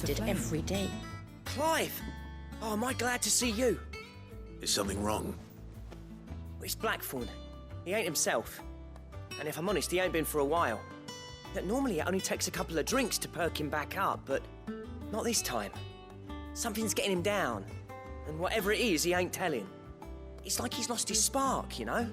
posted every day. Clive! Oh, am I glad to see you? Is something wrong? It's Blackthorn. He ain't himself. And if I'm honest, he ain't been for a while. That normally it only takes a couple of drinks to perk him back up, but not this time. Something's getting him down. And whatever it is, he ain't telling. It's like he's lost his spark, you know?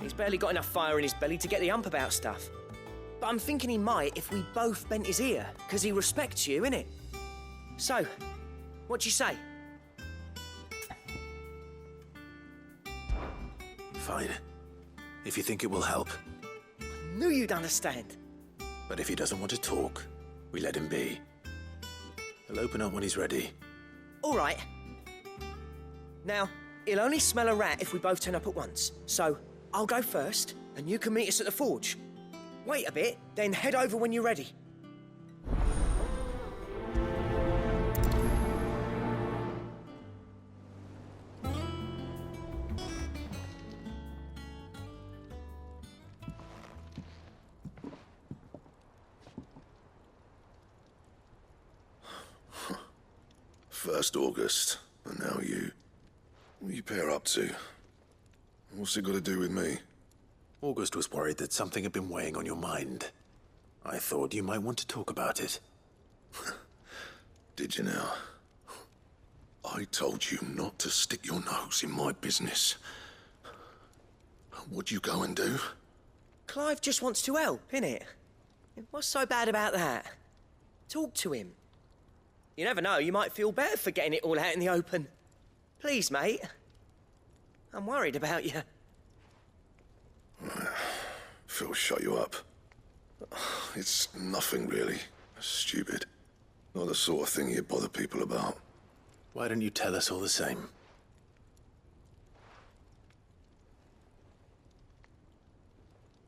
He's barely got enough fire in his belly to get the ump about stuff. But I'm thinking he might if we both bent his ear, because he respects you, innit? So, what do you say? Fine. If you think it will help. Knew you'd understand. But if he doesn't want to talk, we let him be. He'll open up when he's ready. All right. Now, he'll only smell a rat if we both turn up at once. So, I'll go first, and you can meet us at the forge. Wait a bit, then head over when you're ready. First August, and now you. What are you pair up to? What's it got to do with me? August was worried that something had been weighing on your mind. I thought you might want to talk about it. Did you now? I told you not to stick your nose in my business. What'd you go and do? Clive just wants to help, innit? What's so bad about that? Talk to him. You never know, you might feel better for getting it all out in the open. Please, mate. I'm worried about you. Phil shut you up. It's nothing really. Stupid. Not the sort of thing you bother people about. Why don't you tell us all the same?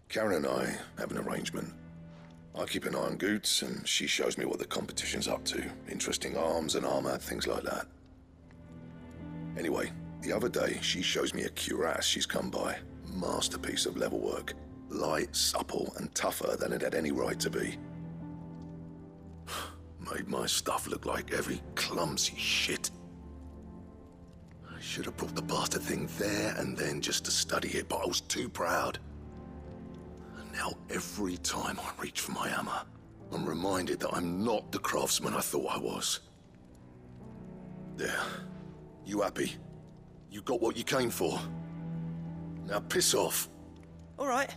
Karen and I have an arrangement. I keep an eye on Goots, and she shows me what the competition's up to. Interesting arms and armor, things like that. Anyway, the other day, she shows me a cuirass she's come by. Masterpiece of level work. Light, supple, and tougher than it had any right to be. Made my stuff look like heavy, clumsy shit. I should have brought the bastard thing there and then just to study it, but I was too proud. Now, every time I reach for my hammer, I'm reminded that I'm not the craftsman I thought I was. There. You happy? You got what you came for? Now piss off. All right.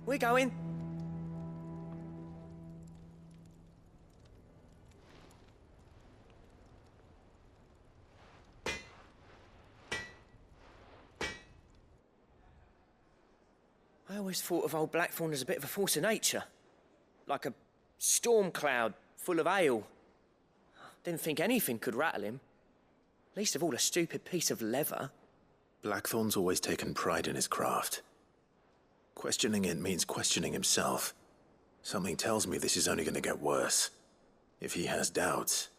We're going. I always thought of old Blackthorn as a bit of a force of nature. Like a storm cloud full of hail. Didn't think anything could rattle him. Least of all a stupid piece of leather. Blackthorn's always taken pride in his craft. Questioning it means questioning himself. Something tells me this is only going to get worse. If he has doubts,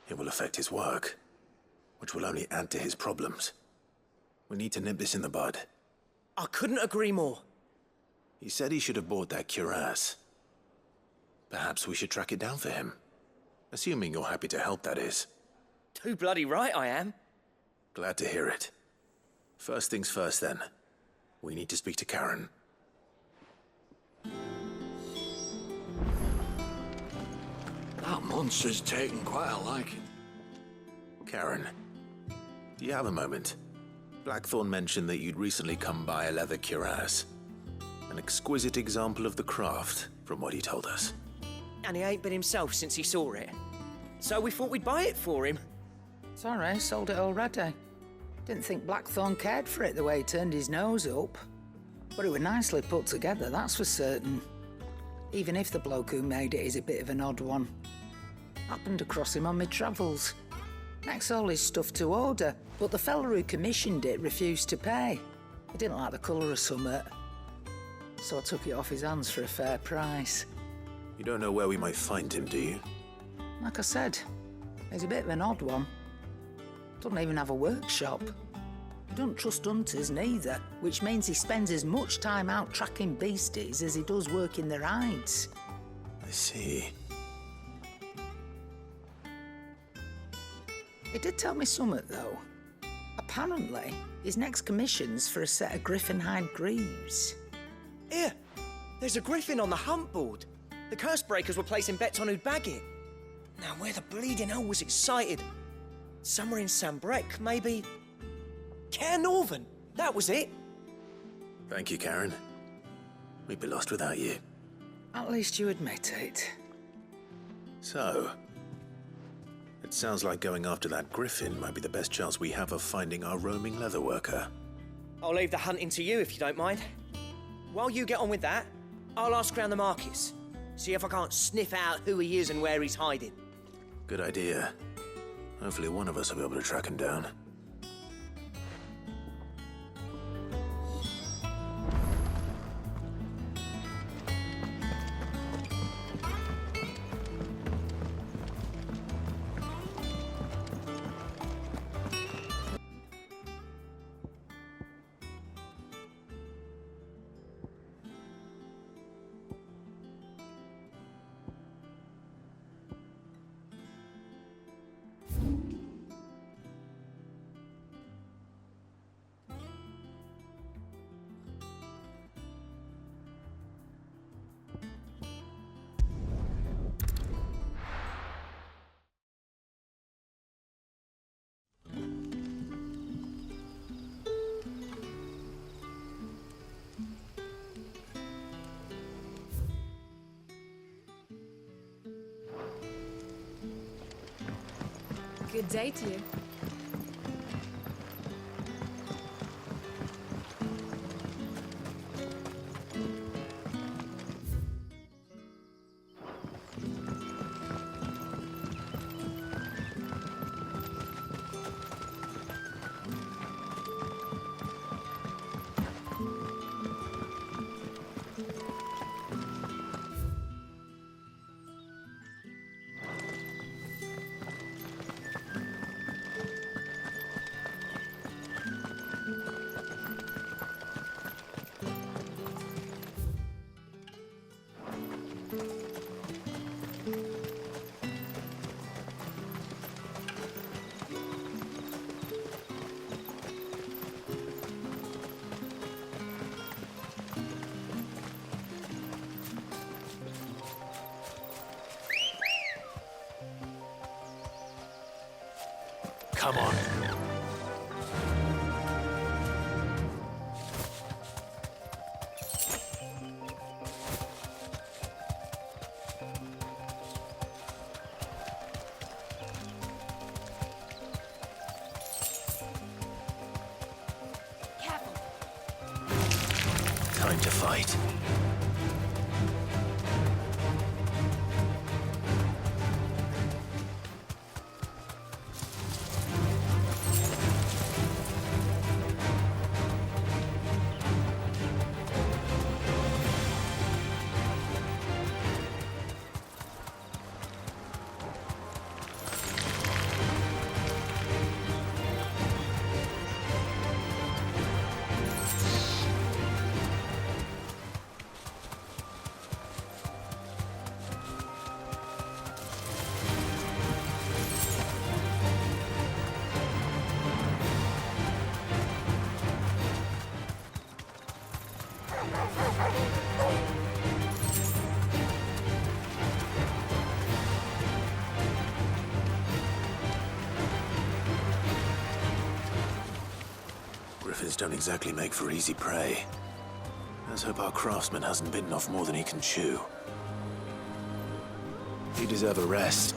it will affect his work, which will only add to his problems. We need to nip this in the bud. I couldn't agree more. He said he should have bought that cuirass. Perhaps we should track it down for him. Assuming you're happy to help, that is. Too bloody right I am. Glad to hear it. First things first, then. We need to speak to Karen. That monster's taken quite a liking. Karen, do you have a moment? Blackthorn mentioned that you'd recently come by a leather cuirass. An exquisite example of the craft, from what he told us. And he ain't been himself since he saw it. So we thought we'd buy it for him. Sorry, sold it already. Didn't think Blackthorn cared for it the way he turned his nose up. But it was nicely put together, that's for certain. Even if the bloke who made it is a bit of an odd one. Happened across him on my travels. Next all his stuff to order, but the fella who commissioned it refused to pay. He didn't like the colour of summit. So I took it off his hands for a fair price. You don't know where we might find him, do you? Like I said, he's a bit of an odd one. Doesn't even have a workshop. Don't trust hunters neither, which means he spends as much time out tracking beasties as he does working their hides. I see. He did tell me something, though. Apparently, his next commission's for a set of griffin hide greaves. Here, there's a griffin on the hunt board. The curse breakers were placing bets on who'd bag it. Now, where the bleeding hell was excited? Somewhere in Sambrec, maybe... Care Northern, that was it. Thank you, Karen. We'd be lost without you. At least you admit it. So, it sounds like going after that griffin might be the best chance we have of finding our roaming leatherworker. I'll leave the hunting to you if you don't mind. While you get on with that, I'll ask around the markets. See if I can't sniff out who he is and where he's hiding. Good idea. Hopefully one of us will be able to track him down. Good day to you. Come on. Careful. Time to fight. Griffins don't exactly make for easy prey. Let's hope our craftsman hasn't bitten off more than he can chew. You deserve a rest.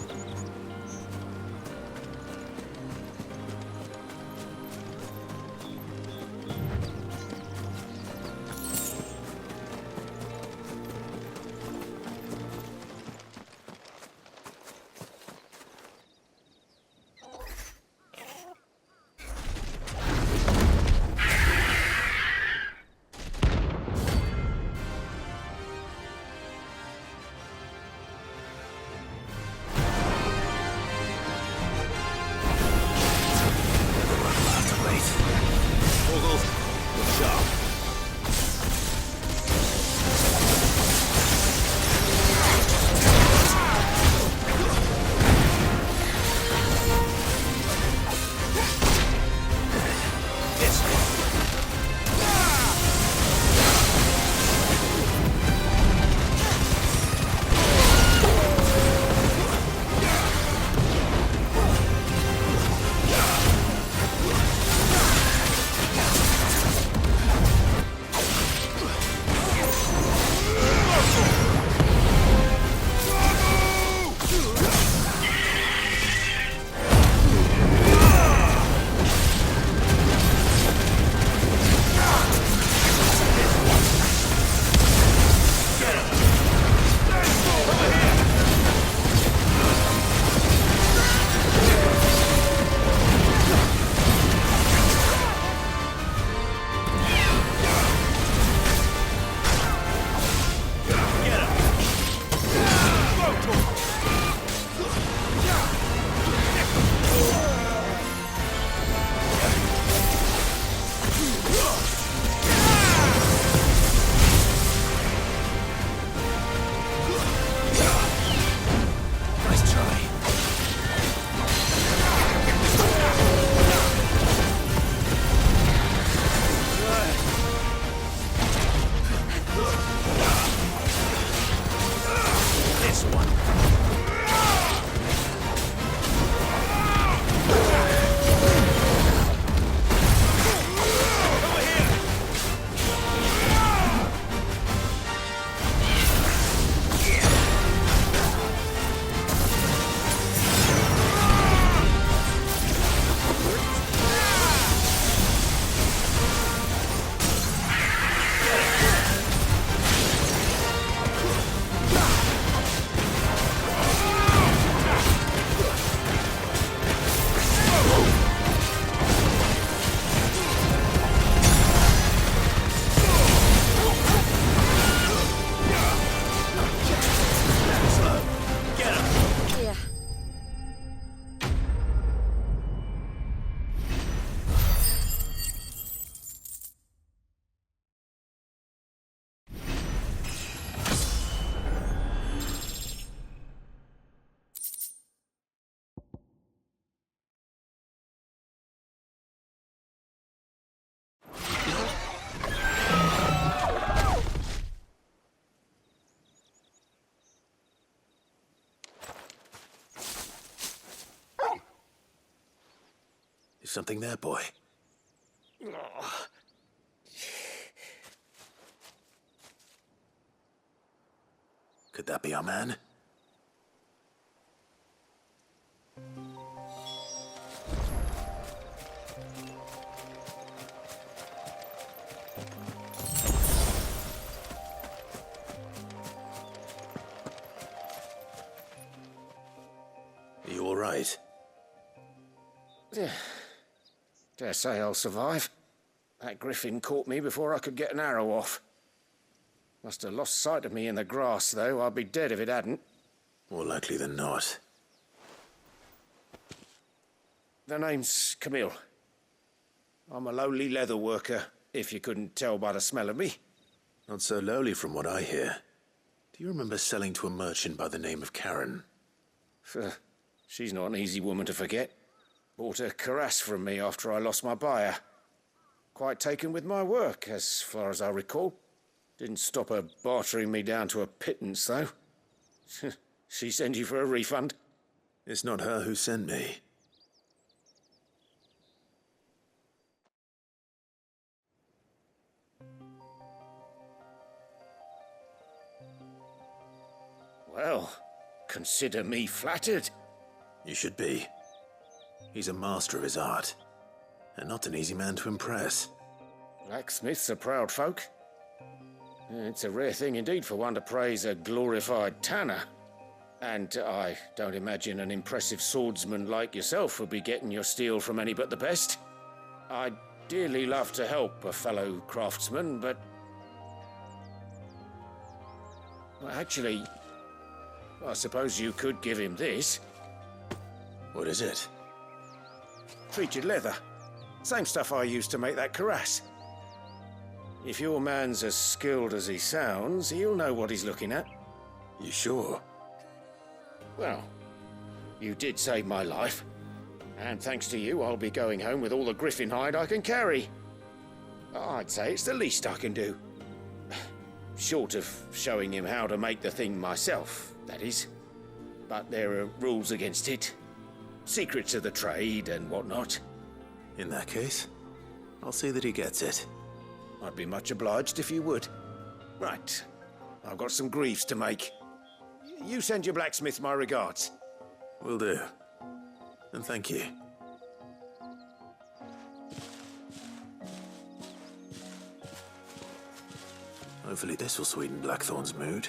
Something there, boy? Could that be our man? Are you all right? Dare say I'll survive. That griffin caught me before I could get an arrow off. Must have lost sight of me in the grass, though. I'd be dead if it hadn't. More likely than not. The name's Camille. I'm a lowly leather worker, if you couldn't tell by the smell of me. Not so lowly from what I hear. Do you remember selling to a merchant by the name of Karen? She's not an easy woman to forget. Bought a cuirass from me after I lost my buyer. Quite taken with my work, as far as I recall. Didn't stop her bartering me down to a pittance, though. She send you for a refund? It's not her who sent me. Well, consider me flattered. You should be. He's a master of his art, and not an easy man to impress. Blacksmiths are proud folk. It's a rare thing indeed for one to praise a glorified tanner. And I don't imagine an impressive swordsman like yourself would be getting your steel from any but the best. I'd dearly love to help a fellow craftsman, but... well, actually, I suppose you could give him this. What is it? Treated leather. Same stuff I used to make that cuirass. If your man's as skilled as he sounds, he'll know what he's looking at. You sure? Well, you did save my life. And thanks to you, I'll be going home with all the griffin hide I can carry. I'd say it's the least I can do. Short of showing him how to make the thing myself, that is. But there are rules against it. Secrets of the trade and whatnot. In that case, I'll see that he gets it. I'd be much obliged if you would. Right. I've got some greaves to make. You send your blacksmith my regards. Will do. And thank you. Hopefully this will sweeten Blackthorn's mood.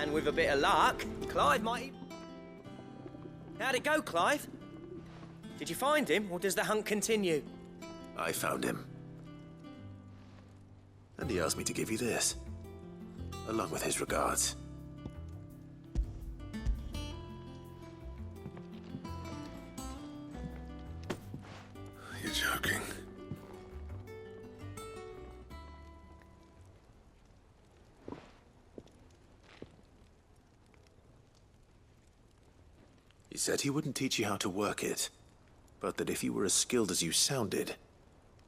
And with a bit of luck, Clive might... How'd it go, Clive? Did you find him, or does the hunt continue? I found him. And he asked me to give you this, along with his regards. You're joking. He said he wouldn't teach you how to work it, but that if you were as skilled as you sounded,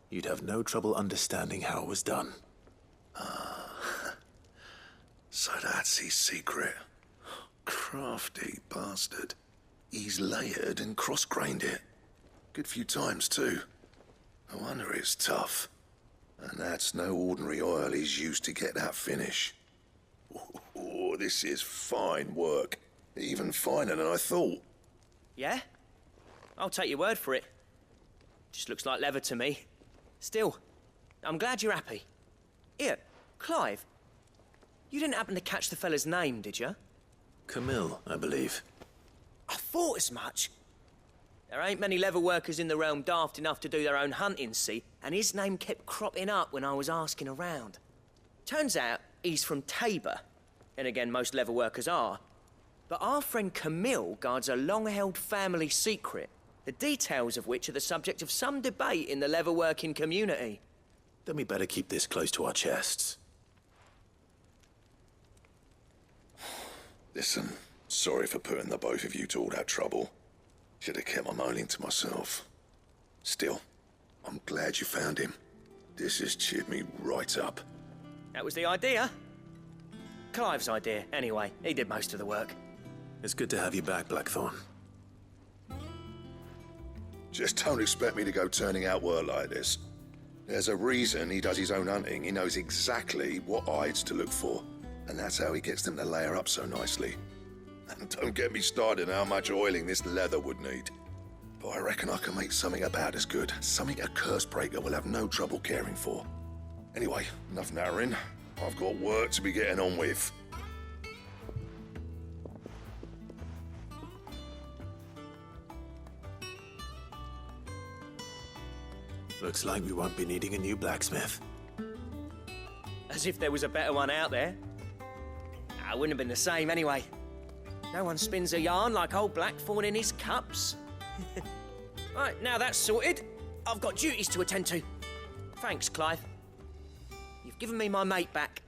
you'd have no trouble understanding how it was done. So that's his secret. Crafty bastard. He's layered and cross-grained it. Good few times, too. No wonder it's tough. And that's no ordinary oil he's used to get that finish. Oh, this is fine work. Even finer than I thought. Yeah? I'll take your word for it. Just looks like leather to me. Still, I'm glad you're happy. Here, Clive, you didn't happen to catch the fella's name, did you? Camille, I believe. I thought as much. There ain't many leather workers in the realm daft enough to do their own hunting, see, and his name kept cropping up when I was asking around. Turns out he's from Tabor, and again, most leather workers are. But our friend Camille guards a long-held family secret, the details of which are the subject of some debate in the leather-working community. Then we better keep this close to our chests. Listen, sorry for putting the both of you to all that trouble. Should have kept my moaning to myself. Still, I'm glad you found him. This has cheered me right up. That was the idea. Clive's idea, anyway. He did most of the work. It's good to have you back, Blackthorn. Just don't expect me to go turning out work like this. There's a reason he does his own hunting. He knows exactly what hides to look for. And that's how he gets them to layer up so nicely. And don't get me started on how much oiling this leather would need. But I reckon I can make something about as good. Something a Cursebreaker will have no trouble caring for. Anyway, enough narrowing. I've got work to be getting on with. Looks like we won't be needing a new blacksmith. As if there was a better one out there. It wouldn't have been the same anyway. No one spins a yarn like old Blackthorn in his cups. Right, now that's sorted, I've got duties to attend to. Thanks, Clive. You've given me my mate back.